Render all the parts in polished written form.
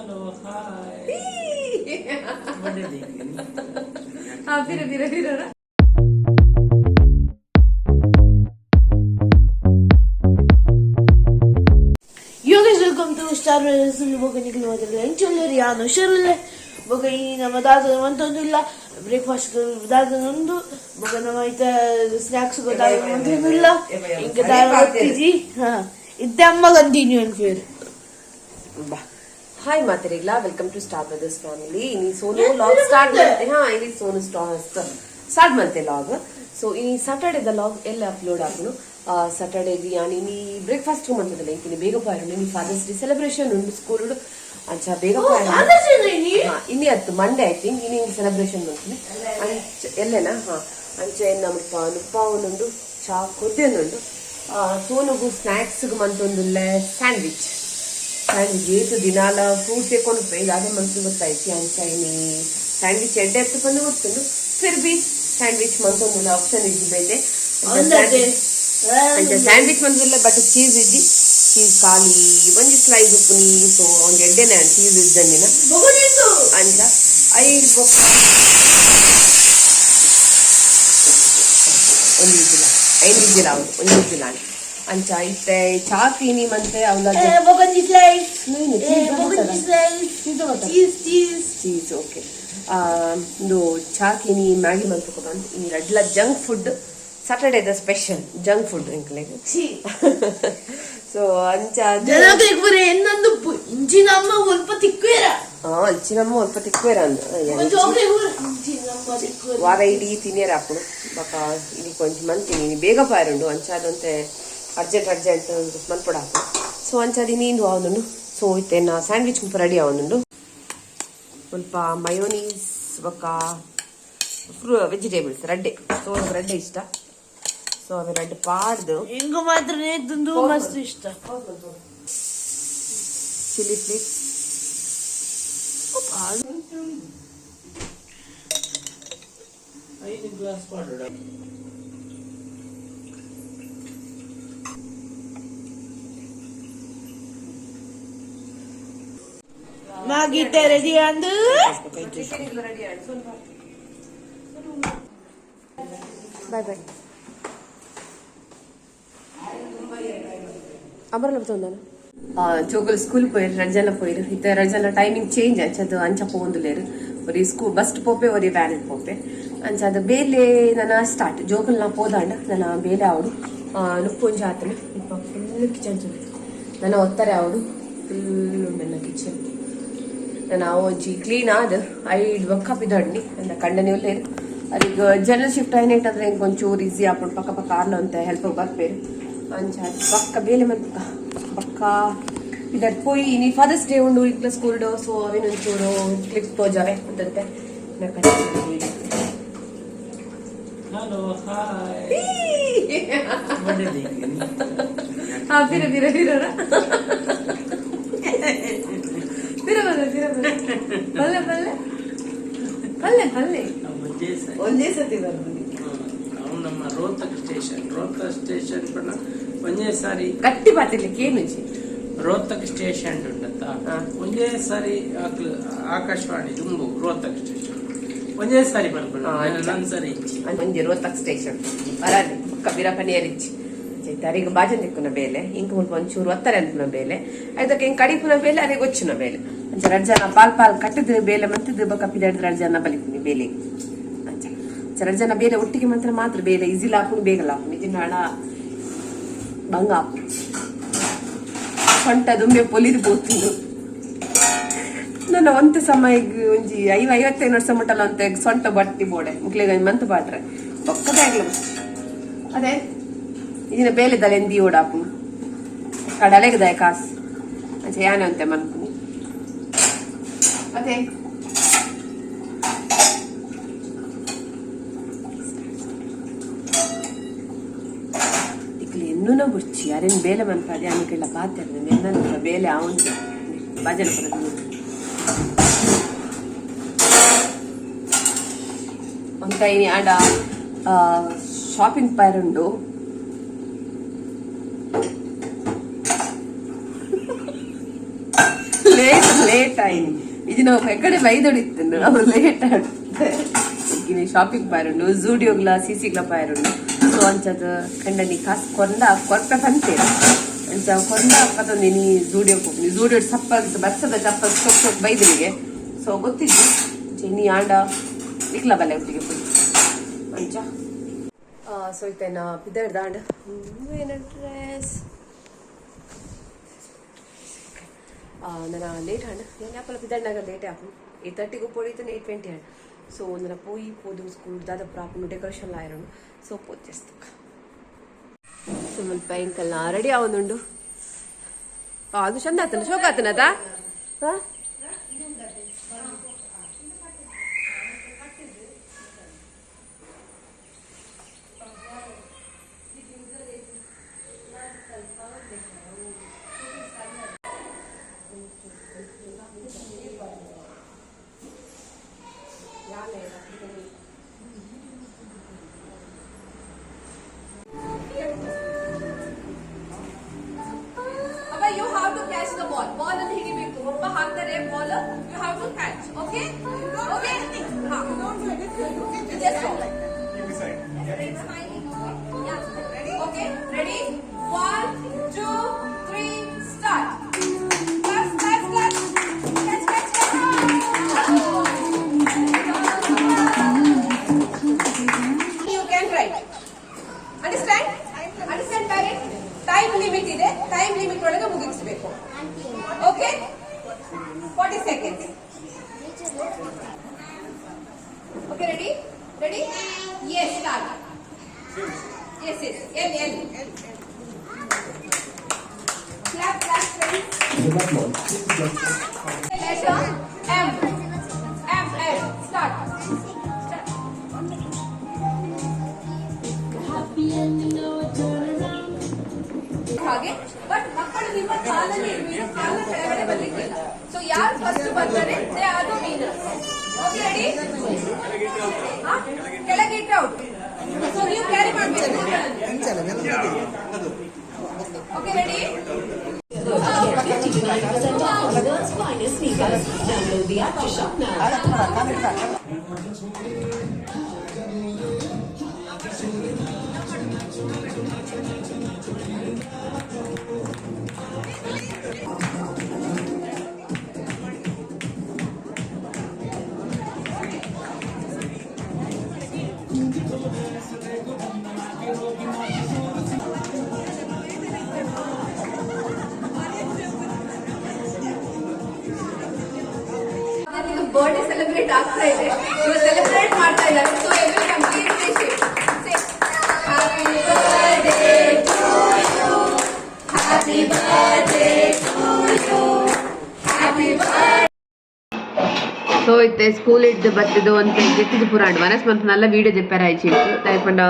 Hello, hi. What is it? Fira. Yo guys, welcome to Star Brothers. Bukan ni keluar dari Enchol Riano Shirley. Bukan ini nama dada mantanilla. Breakfast dada nandu. Bukan nama itu snacks ko dada mantanilla. Inka dada tiji. हाँ इतना continue फिर. Hi ಮಾತರಿಗ್ಲಾ welcome to star brothers family ಇನಿ Sonu log start ಮಾಡ್ತೆ ಇಲ್ಲಿ Sonu start ಮಾಡ್ತೆ log so ಇನಿ Saturday log ಎಲ್ಲ ಅಪ್ಲೋಡ್ ಆಗುನು ಸಾಟರ್ಡೆ ಯಾನಿ ಇನಿ ಬ್ರೇಕ್ಫಾಸ್ಟ್ ಮಂತದಲ್ಲ ಇಂಕಿನಿ ಬೇಗ ಪಾಯರು ಇನಿ ಫಾದರ್ಸ್ ಡೇ ಸೆಲೆಬ್ರೇಷನ್ ಉಂಡು ಸ್ಕೂಲ್ ಅಂಚ ಬೇಗ ಪಾಯರು ಇನಿ ಅತ್ತು ಮಂಡೇ ಐ ಥಿಂಕ್ ಇನಿ ಸೆಲೆಬ್ರೇಷನ್ ಮಾಡ್ತೀನಿ ಎಲ್ಲೇನಾ ಅಂಚ ನಮ್ಮ ನುಪ್ಪ ಉಂಡು ಚಾ ಕೊದ್ದೆನುಂಡು ಸೋನುಗು ಸ್ನಾಕ್ಸ್ ಮಂತೊಂದುಲ್ಲೆ ಸ್ಯಾಂಡ್ವಿಚ್ ಏತು ದಿನಾಲ ಫ್ರೂಟ್ ತೆಕೊಂಡು ಅದೇ ಮನ್ಸಿಗೆ ಗೊತ್ತಾಯ್ತು ಅಂಚೈನಿ ಸ್ಯಾಂಡ್ವಿಚ್ ಎಡ್ಡೆ ಎತ್ತು ಬಂದು ಗೊತ್ತುಂಡು ಫಿರ್ ಬಿ ಸ್ಯಾಂಡ್ವಿಚ್ ಮಂತೊಂದು ಆಪ್ಷನ್ ಇದ್ದಿದೆ ಸ್ಯಾಂಡ್ವಿಚ್ ಮಂದಿಲ್ಲ ಬಟ್ ಚೀಸ್ ಇದ್ದಿ ಚೀಸ್ ಖಾಲಿ ಒಂಜಿ ಸ್ಲೈಸ್ ಉಪ್ಪುನಿ ಸೊ ಒಂದು ಎಡ್ಡೆನೆ ಚೀಸ್ ಇದ್ದಂದಿನ ಅಂಚ ಐದು ಬೊಕ್ಕ ಒಂದು ವಿಜಿಲ ಅಂಚ ಇತ್ತೆ ಚಾ ಪೀನಿ ಮತ್ತೆ ಚೀಸ್ ಓಕೆ ಒಂದು ಚಾ ಕಿನಿ ಮ್ಯಾಗಿ ಮಂತ ಇನ್ನು ರೆಡ್ಲ junk food Saturday the special junk food ಇಂಕ್ಲೆಗ್ ಸೊ ಅಂಚ ಇಂಚಿನಮ್ಮ ಸ್ವಲ್ಪ ತಿಕ್ಕುವೇರ ವಾರ ಇಡೀ ತಿನ್ನೇರ ಹಾಕೊಂಡು ಬಕ ಇಲ್ಲಿ ಕೊಂಚ ಮಂತೀನಿ ಬೇಗ ಪಾರುಂಡು ಅಂಚ ಅದಂತೆ ಅರ್ಜೆಂಟ್ ಮನ್ಪಡ ಹಾಕು ಸೊ ಅಂಚದಿ ನೀನು ಅವನು ಸೊ ಇತ್ತೇನ ಸ್ಯಾಂಡ್ವಿಚ್ ಮುಪ್ಪ ರೆಡಿ ಅವನು ಸ್ವಲ್ಪ ಮಯೋನೀಸ್ ಬೊಕ್ಕ ವೆಜಿಟೇಬಲ್ಸ್ ರೆಡ್ಡೆ ಸೊ ರೆಡ್ಡೆ ಇಷ್ಟ ಸೊ ಅವೆ ರೆಡ್ ಪಾಡ್ದು ಹಿಂಗ ಮಾತ್ರ ಮಸ್ತ್ ಇಷ್ಟ ಚಿಲ್ಲಿ ಫ್ಲೇಕ್ಸ್ ಐದು ಗ್ಲಾಸ್ ಮಾಡೋಣ ಮಾಗಿಟ್ಟೆ ರೆಡಿ ಅಂದು ಬಾಯ್ ಅಮರಲ್ಲ ಬರ್ತೊಂದಾನ ಜೋಗಲ್ ಸ್ಕೂಲ್ போயிரு ரஜன போயிரு இத்த ரஜன டைமிங் சேஞ்ச் ಅಂಚದು ಅಂಚ ಪೋಂದುಲೇರು ಒರಿ ಸ್ಕೂಲ್ ಬಸ್ ಪೋಪೆ ಒರಿ ವ್ಯಾನ್ ಪೋಪೆ ಅಂಚದ ಬೇಲೆ ನನ್ನ ಸ್ಟಾರ್ಟ್ ಜೋಗಲ್ ನಾ ಪೋದಾಂಡ ನನ್ನ ಬೇಲೆ ಆವಡು ನುಪ್ಪೊಂಜಿ ಆತನ ಇಪ್ಪ ಫುಲ್ ಕಿಚನ್ ಚೂರು ನನ್ನ ಒತ್ತಾರೆ ಆವಡು ಫುಲ್ ನನ್ನ ಕಿಚನ್ ನಾನು ಒಂಜಿ ಕ್ಲೀನ್ ಆದ ಐದು ಬೊಕ್ಕ ಪಿದಡ್ನಿ ನನ್ನ ಕಂಡನೆ ಒಲ್ಲೇರು ಅದೀಗ ಜನರಲ್ ಶಿಫ್ಟ್ ಆಯ್ನೇಟಂದ್ರೆ ಹಿಂಗೆ ಒಂಚೂರು ಈಸಿ ಆಪುಂಡು ಪಕ್ಕ ಆರ್ಲ ಅಂತ ಹೆಲ್ಪ್ ಬರ್ಪೇರು ಅಂಚ ಪಕ್ಕ ಬೇಲೆ ಮಂತ ಪಕ್ಕ ಇದರ್ ಪೋಯಿ ನೀ ಫಾದರ್ಸ್ ಡೇ ಉಂಡು ಇಕ್ಲ ಸ್ಕೂಲ್ ಡೋ ಸೊ ಅವಿನೊಂಚೂರು ಕ್ಲಿಪ್ ತೋಜಾವೆ ಅಂತಂತೆ Hello, hi. What is it? ಪಲ್ಲೆ ಒಂದೇ ಸತಿ ಬರ್ಬೋದು ಅವನು ನಮ್ಮ ರೋಹತಕ್ ಸ್ಟೇಷನ್ ಪಣ ಒಂದೇ ಸಾರಿ ಗಟ್ಟಿ ಮಾತಿರ್ಲಿಕ್ಕೆ ಏನು ರೋಹತಕ್ ಸ್ಟೇಷನ್ ಉಂಟತ್ತ ಒಂದೇ ಸಾರಿ ಆಕಾಶವಾಣಿ ದುಂಬು ರೋಹತಕ್ ಸ್ಟೇಷನ್ ಒಂದೇ ಸಾರಿ ಬರ್ಬೋದು ನನ್ನ ಸರಿ ಒಂಜಿ ರೋಹತಕ್ ಸ್ಟೇಷನ್ ಬರಲಿ ಪಕ್ಕ ಬಿರಪನಿ ಏರಿಚ್ಚಿ ತರಿಗೆ ಬಾಜನ್ ತಿಕ್ಕುನ ಬೇಲೆ ಇಂಕ ಮುಲ್ಪ ಒಂಚೂರು ಒತ್ತಾರೆ ಅಂತನ ಬೇಲೆ ಅದಕ್ಕೆ ಹಿಂಗೆ ಕಡಿಪುನ ಬೇಲೆ ಅದೇ ಗೊಚ್ಚಿನ ಬೇಲೆ ಅಂಚ ರಡ್ಜನ ಪಾಲ್ ಕಟ್ಟಿದ್ರೆ ಬೇಲೆ ಮತ್ತಿದ್ರೆ ಬಕ್ಕ ಪಿದಾಡಿದ್ರೆ ರಡ್ಜನ ಬಲಿತೀನಿ ಬೇಲೆಗೆ ಅಂಚ ರಡ್ಜನ ಬೇಲೆ ಒಟ್ಟಿಗೆ ಮಾತ್ರ ಬೇಲೆ ಈಸಿಲ್ ಹಾಕೊಂಡು ಬೇಗಲ್ಲ ಹಾಕೊಂಡು ಇದನ್ನ ಹಣ ಬಂಗ ಹಾಕು ಸೊಂಟ ದುಂಬೆ ಪೊಲಿದು ಬೋತಿದ್ದು ನನ್ನ ಒಂತೆ ಸಮಯಕ್ಕೆ ಒಂಜಿ 55 ವರ್ಷ ಮುಟ್ಟಲ್ಲ ಅಂತ ಸೊಂಟ ಬಟ್ಟಿ ಬೋಡೆ ಮುಕ್ಲಿಗೆ ಮಂತ್ ಬಾಟ್ರೆ ಪಕ್ಕದೇ ಆಗ್ಲ ಅದೇ ಇದನ್ನ ಬೇಲೆದಲ್ಲ ಎಂದಿ ಓಡಾಪು ಕಡಲೆಗದಾಯ ಕಾಸು ಅಂಚ ಯಾನಂತೆ ಮನ್ಪುನಿ ಅದೇ ಇಕ್ಲಿ ಎನ್ನೂನ ಬುಚ್ಚಿ ಅರೇನು ಬೇಲೆ ಮನ್ಪಾದೆ ಅನ್ನಕ್ಕೆಲ್ಲ ಪಾತ್ರೆ ನೆನ್ನ ಬೇಲೆ ಅವನು ಭಜನೆ ಬರೋದು ಒಂಕೈನಿ ಆಡ ಶಾಪಿಂಗ್ ಪೈರುಂಡು ಲೇಟ್ ಲೇಟ್ ಆಯ್ತು ಇದು ನಾವು ಎಕ್ಕಡೆ ಬೈದೊಡಿತ್ತು ಅವ್ರು ಲೇಟ್ ಆಡುತ್ತೆ ಈಗ ಶಾಪಿಂಗ್ ಪಾಯರುಂಡು ಝೂಡಿಯೋಗ್ಲ ಸಿಸಿಗ್ಲ ಪಾಯರುಂಡು ಸೊ ಅಂಚದ ಕಂಡನಿ ಕಾಸು ಕೊರ್ಪ ಬಂತೇನೆ ಅಂಚ ಕೊಂಡ ಪತ್ತೊಂದು ನೀ ಝೂಡಿಯೋಗೆ ಹೋಗಿ ಝೂಡಿಯೋ ಚಪ್ಪಲ್ ಬಸ್ಸದ ಚಪ್ಪಲ್ ಸೊಪ್ಪು ಬೈದನಿಗೆ ಸೊ ಗೊತ್ತಿದ್ದು ಚೆನ್ನಿ ಆಂಡ ಇಕ್ಲ ಬಲ್ಲೆ ಒಟ್ಟಿಗೆ ಹೋಗಿ ಅಂಚ ಸೊ ಇತ್ತೇನ ಬಿದ್ದರ್ ದಾಂಡ್ ಏನ ಡ್ರೆಸ್ ನನ್ನ ಲೇಟ್ ಹಣ್ಣು ಏನು ಯಾಪಲ್ಲ ಬಿದ್ದಣ್ಣಾಗ ಲೇಟ್ ಆಪು 8:30 పోయితే 8:20 హండ్ సో ನನ್ನ పోయి పోదు స్కూల్ దాదాపు రాకుండా డెకరేషన్ లాయరు సో పోచేస్తాక సో మన పైంకల్ రెడీ అవునుండు ಅದು ಚಂದ ಆತನ ಶೋಕ ಆತನದ ಹಾಗೆ ಬಟ್ ಮಕ್ಕಳು ನಿಮ್ಮ ಕಾಲಲ್ಲಿ ಕೆಳಗಡೆ ಬರ್ಲಿಕ್ಕಿಲ್ಲ ಸೊ ಯಾರು ಫಸ್ಟ್ ಬರ್ತಾರೆ they are the winners okay ready ಕೆಳಗೆ ಇಟ್ರೆ ಔಟ್ ಸೊ ನೀವು ಕ್ಯಾರಿ ಮಾಡಬೇಕು ಓಕೆ ರೆಡಿ ಬರ್ಡೇ ಸೆಲೆಬ್ರೇಟ್ ಆಗ್ತಾ ಇದೆ ಇವಾಗ ಸೆಲೆಬ್ರೇಟ್ ಮಾಡ್ತಾ ಇದ್ದಾರೆ so everyone please say happy birthday to you happy birthday to you happy birthday so ಇತ್ತೆ ಸ್ಕೂಲ್ ಇದ್ದು ಬತ್ತಿದ್ದು ಅಂತ ಗೆತ್ತಿದ್ದು ಪುರಾಣ ಮನಸ್ ಮಂತ್ ನಲ್ಲ ವೀಡಿಯೋ ಜೆಪ್ಪಾರ ಆಯ್ತು ಟೈಪಂಡ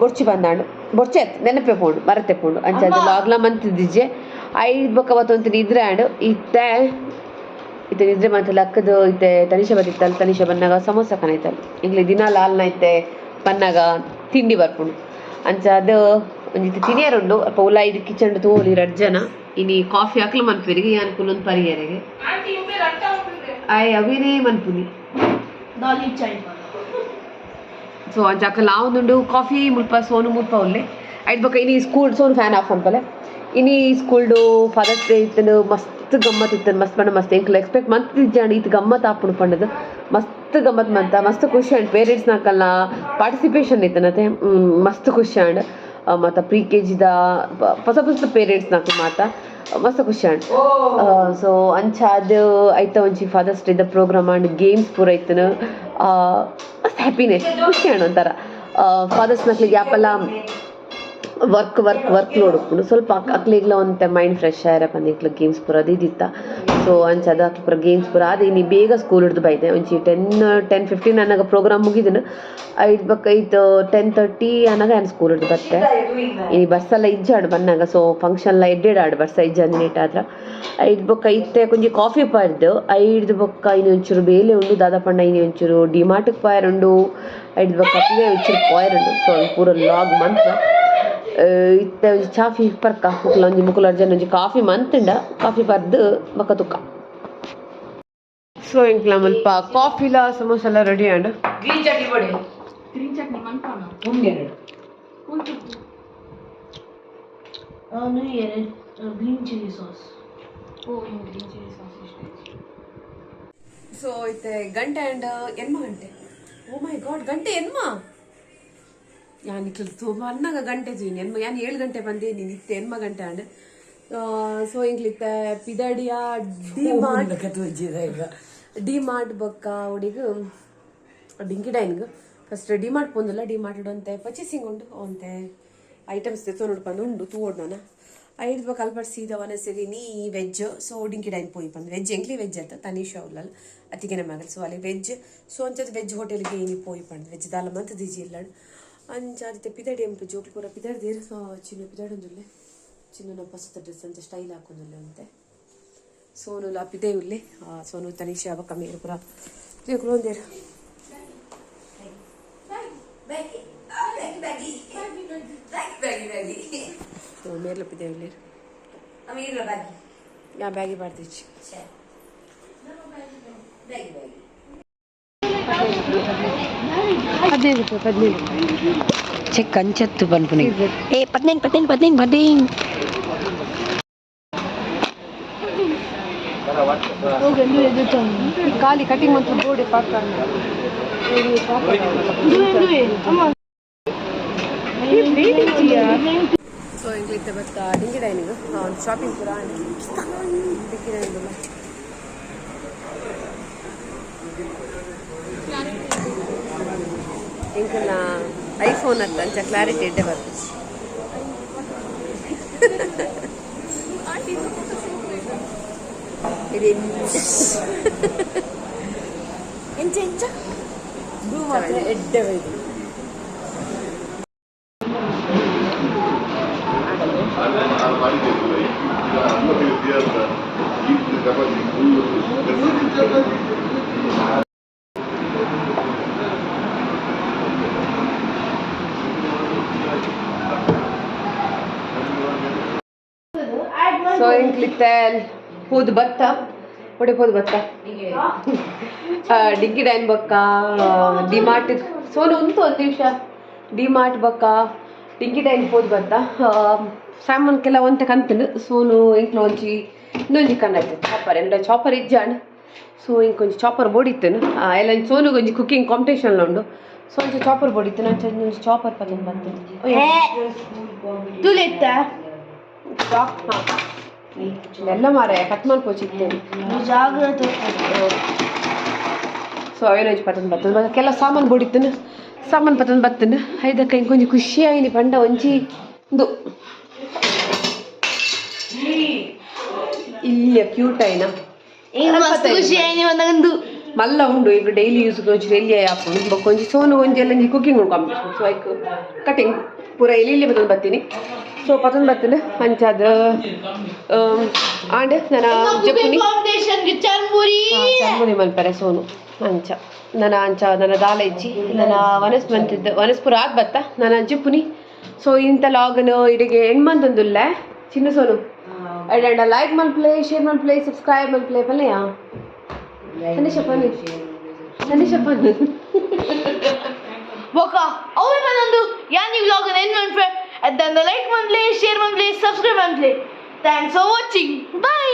ಬೊರ್ಚಿ ಬಂದಾಂಡು ಬೊರ್ಚೆ ನೆನಪೆ ಪೋಂಡು ಮರತೆ ಪೋಂಡು ಅಂಚದು ಲಾಗ್ಲ ಮಂತ್ ದಿಜ್ಜೆ ಐದು ಬೊಕ್ಕ ಅವತ್ತೊಂದು ನಿದ್ರೆ ಆಂಡು ಇತ್ತೆ ಇತ್ತೆ ನಿದ್ರೆ ಮತ್ತು ಲಕ್ಕದು ಇತ್ತೆ ತನಿಷ ಬತ್ತಿತ್ತಲ್ಲ ತನಿಷ ಬನ್ನಾಗ ಸಮೋಸ ಕನೈತಲ್ಲ ಈಗಲೇ ದಿನ ಲಾಲ್ನ ಐತೆ ಬನ್ನಾಗ ತಿಂಡಿ ಬರ್ಪುಂಡು ಅಂಚ ಅದು ಒಂದಿತ್ತು ತಿನಿಯರುಂಡು ಅಪ್ಪ ಉಲ್ಲ ಇದು ಕಿಚನ್ ತೋಲಿ 2 ಜನ ಇನಿ ಕಾಫಿ ಹಾಕ್ಲು ಮನ್ಪುರಿಗೆ ಅನ್ಕೂಲ ಒಂದು ಪರಿಯರಿಗೆ ಆಯ್ ಅವಿನೇ ಮನ್ಪುನಿ ಸೊ ಅಂಚ ಅಕ್ಕ ಲಾವುಂಡು ಕಾಫಿ ಮುಲ್ಪ ಸೋನು ಮುಲ್ಪ ಉಲ್ಲೆ ಐದು ಬೊಕ್ಕ ಇನಿ ಸ್ಕೂಲ್ ಸೋನು ಫ್ಯಾನ್ ಆಫ್ ಅನ್ಪಲೆ ಇನಿ ಸ್ಕೂಲ್ಡು ಫಾದರ್ಸ್ ಡೇ ಇತ್ತನು ಮಸ್ತ್ ಗಮ್ಮತ್ ಇತ್ತನು ಮಸ್ತ್ ಪಂಡ ಮಸ್ತ್ ಎಂಕ್ಲು ಎಕ್ಸ್ಪೆಕ್ಟ್ ಮಂತ್ ಇಜ್ಜಾಂಡು ಇದು ಗಮ್ಮತ್ ಆಪುಂಡು ಪಂಡದು ಮಸ್ತ್ ಗಮ್ಮತ್ ಮಂತ ಮಸ್ತ್ ಖುಷಿ ಆಂಡ್ ಪೇರೆಂಟ್ಸ್ ನಾಕಲ್ನ ಪಾರ್ಟಿಸಿಪೇಷನ್ ಇತ್ತನತೆ ಮಸ್ತ್ ಖುಷಿ ಆಂಡ್ ಮತ್ತು ಪ್ರೀ ಕೆ ಜಿದ ಹೊಸ ಪೇರೆಂಟ್ಸ್ ನಾಕು ಮಾತ ಮಸ್ತ್ ಖುಷಿ ಆಂಡ್ ಸೊ ಅಂಚ ಅದು ಐತ ಒಂಚಿ ಫಾದರ್ಸ್ ಡೇದ ಪ್ರೋಗ್ರಾಮ್ ಆಂಡ್ ಗೇಮ್ಸ್ ಪೂರ ಇತ್ತನು ಮಸ್ತ್ ಹ್ಯಾಪಿನೆಸ್ ಖುಷಿ ಆಂಡ್ ಒಂಥರ ಫಾದರ್ಸ್ ನಕ್ಲಿಗೆ ಯಾಪಲ್ಲ ವರ್ಕ್ ಲೋಡ್ ಉಪ್ಪುಂಡು ಸ್ವಲ್ಪ ಅಕ್ಲಿಗ್ಲ ಒಂತೆ ಮೈಂಡ್ ಫ್ರೆಶ್ ಆಯರಪ್ಪ ಇಕ್ಲ ಗೇಮ್ಸ್ ಪೂರ ಅದು ಇದಿತ್ತ ಸೊ ಅಂಚ ಅದು ಅಕ್ಲಿ ಪೂರ ಗೇಮ್ಸ್ ಪೂರ ಅದು ಇನ್ನು ಬೇಗ ಸ್ಕೂಲ್ ಹಿಡ್ದು ಬೈದೆ ಒಂಚಿ 10-15 ಅನ್ನಗ ಪ್ರೋಗ್ರಾಮ್ ಮುಗಿದನು ಐದು ಬಕ್ಕ ಐದು 10:30 ಅನ್ನಗ ಏನು ಸ್ಕೂಲ್ ಹಿಡ್ದು ಬತ್ತೆ ಈ ಬಸ್ಸೆಲ್ಲ ಇಜ್ಜಾಡು ಬನ್ನಾಗ ಸೊ ಫಂಕ್ಷನ್ಲ ಎಡ್ಡೆಡಾಡು ಬಸ್ ಇಜ್ಜಂದಿನೇಟ್ ಆದ್ರೆ ಐದು ಬೊಕ್ಕ ಇತ್ತೆ ಕೊಂಚ ಕಾಫಿ ಪಾಯ್ದು ಐದು ಬೊಕ್ಕ ಇನ್ನು ಒಂಚೂರು ಬೇಲೆ ಉಂಡು ದಾದಾಪಣ್ಣ ಇನ್ನು ಒಂಚೂರು ಡಿಮಾರ್ಟ್ಗೆ ಪಾಯರುಂಡು ಐದು ಬೊಕ್ಕ ಅಪ್ಪಿಗೆ ಒಂಚೂರು ಪಾಯರುಂಡು ಸೊ ಪೂರ ಲಾಗ್ ಮಂತ್ರ ಇತ್ತೆ ಒಂಜಿ ಚಾಫಿ ಪರ್ಕ ಮುಕ್ಕಲ ಒಂಜಿ ಮುಕ್ಕಲ ಜನ ಒಂಜಿ ಕಾಫಿ ಮಂತುಂಡ ಕಾಫಿ ಬರ್ದು ಬೊಕ್ಕ ತುಕ್ಕ ಸೊ ಇಂಕ್ಲ ಮುಲ್ಪ ಕಾಫಿಲ ಸಮೋಸ ಎಲ್ಲ ರೆಡಿ ಅಂಡ್ ಗ್ರೀನ್ ಚಟ್ನಿ ಬಡಿ ನಾನು ಗ್ರೀನ್ ಚಿಲ್ಲಿ ಸಾಸ್ ಸೊ ಐತೆ ಗಂಟೆ ಅಂಡ್ ಎನ್ಮ ಗಂಟೆ ಓ ಮೈ ಗಾಡ್ ಗಂಟೆ ಎನ್ಮ ಯಾನ್ ಇಟ್ಲ ತುಂಬ ಅನ್ನಗ ಗಂಟೆ ಜೀನಿ ಎನ್ಮ ಯಾನ್ 7 ಗಂಟೆ ಬಂದೆ ನೀನು ಇತ್ತೆ ಎನ್ಮ ಗಂಟೆ ಅಂಡ್ ಸೊ ಇಂಕ್ಲಿತ್ತ ಪಿದಡಿಯ ಡಿಮಾರ್ಟ್ ಬೊಕ್ಕ ಹುಡಿಗ ಡಿಂಕಿಡೈನ್ಗ್ ಫಸ್ಟ್ ಡಿಮಾರ್ಟ್ ಪೊಂದುಲ್ಲ ಡಿಮಾರ್ಟ್ ಅಂತೆ ಪರ್ಚೇಸಿಂಗ್ ಉಂಡು ಅಂತೆ ಐಟಮ್ಸ್ ತೆತ್ತು ನೋಡ್ಕೊಂಡು ಉಂಡು ತೂವೋಡು ನಾನು ಐದು ಬೊಕ್ಕ ಅಲ್ಪಟ್ಟು ಸೀದಾ ವನಸರಿ ನೀ ವೆಜ್ ಸೊ ಡಿಂಕಿಡೈನ್ ಪೋಯಿ ಬಂದು ವೆಜ್ ಎಂಕ್ಲಿ ವೆಜ್ ಅಂತ ತನೀಶ್ ಅವಳಲ್ಲ ಅತ್ತಿಗೆನ ಮಗಲ್ ಸೊ ಅಲ್ಲಿ ವೆಜ್ ಸೊ ಅಂಚದ ವೆಜ್ ಹೋಟೆಲ್ಗೆ ಏನಿ ಪೋಯಿ ಬಂದು ವೆಜ್ ದಾಲ ಮಂತ್ ದಿಜಿ ಇಲ್ಲಾಡು ಅಂಚಾದಿತ್ತೆ ಪಿದಡಿ ಎಂಪು ಜೋಕ್ ಪೂರ ಪಿದಡ್ದೇರು ಚಿನ್ನ ಪಿದಡೊಂದುಲ್ಲೆ ಚಿನ್ನ ಹೊಸತ ಡ್ರೆಸ್ ಅಂತ ಸ್ಟೈಲ್ ಹಾಕೊಂದುಲ್ಲೆ ಅಂತೆ ಸೋನು ಲಾಪಿದೆ ಉಲ್ಲೆ ಸೋನು ತನೀಶ್ ಅವ ಕಮ್ಮಿ ಪೂರ ಜೋಕ್ಲು ಒಂದೇರು ಮೇರ್ಲ ಪಿದೆ ಉಲ್ಲೆ ಯಾ ಬ್ಯಾಗಿ ಬಾಡ್ತಿಚ್ಚಿ ಹದಿನೈದು ಚೆಕ್ ಕಂಚತ್ತು ಪನ್ಪುನಿ ಏ 15 ಖಾಲಿ ಕಟಿಂಗ್ ಮತ್ತು ಬೋರ್ಡ್ ಪಾಕ ಸೊ ಇಂಗ್ಲಿತ್ತೆ ಬತ್ತ ಡಿಂಗಿಡೈನಿಗೆ ಒಂದು ಶಾಪಿಂಗ್ ಪೂರ ಡಿಂಗಿಡೈನಿಗೆ ಇಂಕನ ಐಫೋನ್ ಅಂತ ಅಂಚ ಕ್ಲಾರಿಟಿ ಇಡ್ಡೆ ಬರ್ತದೆ ಎಂಚ ಎಂಚ ಎಡ್ಡೆ ಬೈದು ಸೊ ಇಂಕ್ಲಿತ್ತೆ ಹೋದ್ ಭತ್ತ ಹೊಡೆ ಹೋದ್ ಭತ್ತ ಡಿಂಗಿಡೈನ್ ಬೊಕ್ಕ ಡಿಮಾರ್ಟ್ ಸೋನು ಉಂಟು ಒಂದು ನಿಮಿಷ ಡಿಮಾರ್ಟ್ ಬೊಕ್ಕ ಡಿಂಗಿಡೈನ್ ಹೋದ್ ಭತ್ತ ಸಾಮಾನು ಕೆಲ ಒಂತೆ ಕಂತನು ಸೋನು ಇಂಕ್ಲ ಒಂಜಿ ಇನ್ನೊಂಜಿ ಕನ್ನೈತೆ ಚಾಪರ್ ಎಂಡ ಚಾಪರ್ ಇಜ್ಜಾಣ ಸೊ ಇಂಕೊಂಜಿ ಚಾಪರ್ ಬೋಡಿತ್ತನು ಎಲ್ಲ ಸೋನುಗೆ ಒಂಜಿ ಕುಕಿಂಗ್ ಕಾಂಪಿಟೇಷನ್ ಉಂಡು ಸೊ ಒಂಚ ಚಾಪರ್ ಬೋಡಿತ್ತನು ಒಂಚ ಚಾಪರ್ ಪದ ಬಂತು ತುಲೆತ್ತ ಎಲ್ಲ ಮಾರೆ ಕಟ್ ಮಾಡ್ಕೋಚಿತ್ತೇನೆ ಜಾಗ್ರತೆ ಸೊ ಅವೇನೊಂಜಿ ಪತನ್ ಬರ್ತದೆ ಕೆಲ ಸಾಮಾನು ಬೋಡಿತ್ತನು ಸಾಮಾನು ಪತನ್ ಬರ್ತನು ಐದಕ್ಕೆ ಇಂಕೊಂಜಿ ಖುಷಿ ಆಯ್ನಿ ಪಂಡ ಒಂಜಿ ಇದು ಇಲ್ಲ ಕ್ಯೂಟ್ ಆಯ್ನ ಖುಷಿ ಆಯ್ನಿ ಒಂದೊಂದು ಮಲ್ಲ ಉಂಡು ಈಗ ಡೈಲಿ ಯೂಸ್ ಒಂಚೂರು ಎಲ್ಲಿ ಹಾಕೊಂಡು ಕೊಂಚ ಸೋನು ಒಂಜಿ ಎಲ್ಲ ಕುಕಿಂಗ್ ಉಂಡು ಕಾಂಪಿಟೇಷನ್ ಸೊ ಐಕ್ ಕಟಿಂಗ್ ಪೂರ ಇಲ್ಲಿ ಪತನ್ ಬರ್ತೀನಿ ಸೊ ಪತನ್ ಬರ್ತೀನಿ ಅಂಚಾದ ಆಂಡ್ ನನ್ನ ಜಪ್ಪುನಿ ಚರ್ಮುನಿ ಮಲ್ಪರೆ ಸೋನು ಅಂಚ ನನ್ನ ಅಂಚ ನನ್ನ ದಾಲ ಇಚ್ಚಿ ನನ್ನ ವನಸ್ಪುರ ಆದ ಬತ್ತ ನನ್ನ ಜಪ್ಪುನಿ ಸೊ ಇಂಥ ಲಾಗನು ಇಡಿಗೆ ಹೆಣ್ಮಂತೊಂದುಲ್ಲ ಚಿನ್ನ ಸೋನು ಎಡ ಲೈಕ್ ಮಲ್ಪ್ಲೆ ಶೇರ್ ಮಲ್ಪ್ಲೆ ಸಬ್ಸ್ಕ್ರೈಬ್ ಮಲ್ಪ್ಲೆ ಪಲ್ಲೆಯಾ ಸಂದೇಶಪ್ಪನು ಬೊಕ್ಕ ಅವೇ ಬಂದು ಯಾನಿ ವ್ಲಾಗ್ ಅನ್ನು ಎಂಡ್ ಮಾಡ್ರೆ ಅದಂದ ಲೈಕ್ ಮಾಡ್ಲಿ ಶೇರ್ ಮಾಡ್ಲಿ ಸಬ್ಸ್ಕ್ರೈಬ್ ಮಾಡ್ಲಿ ಥ್ಯಾಂಕ್ಸ್ ಫಾರ್ ವಾಚಿಂಗ್ ಬೈ.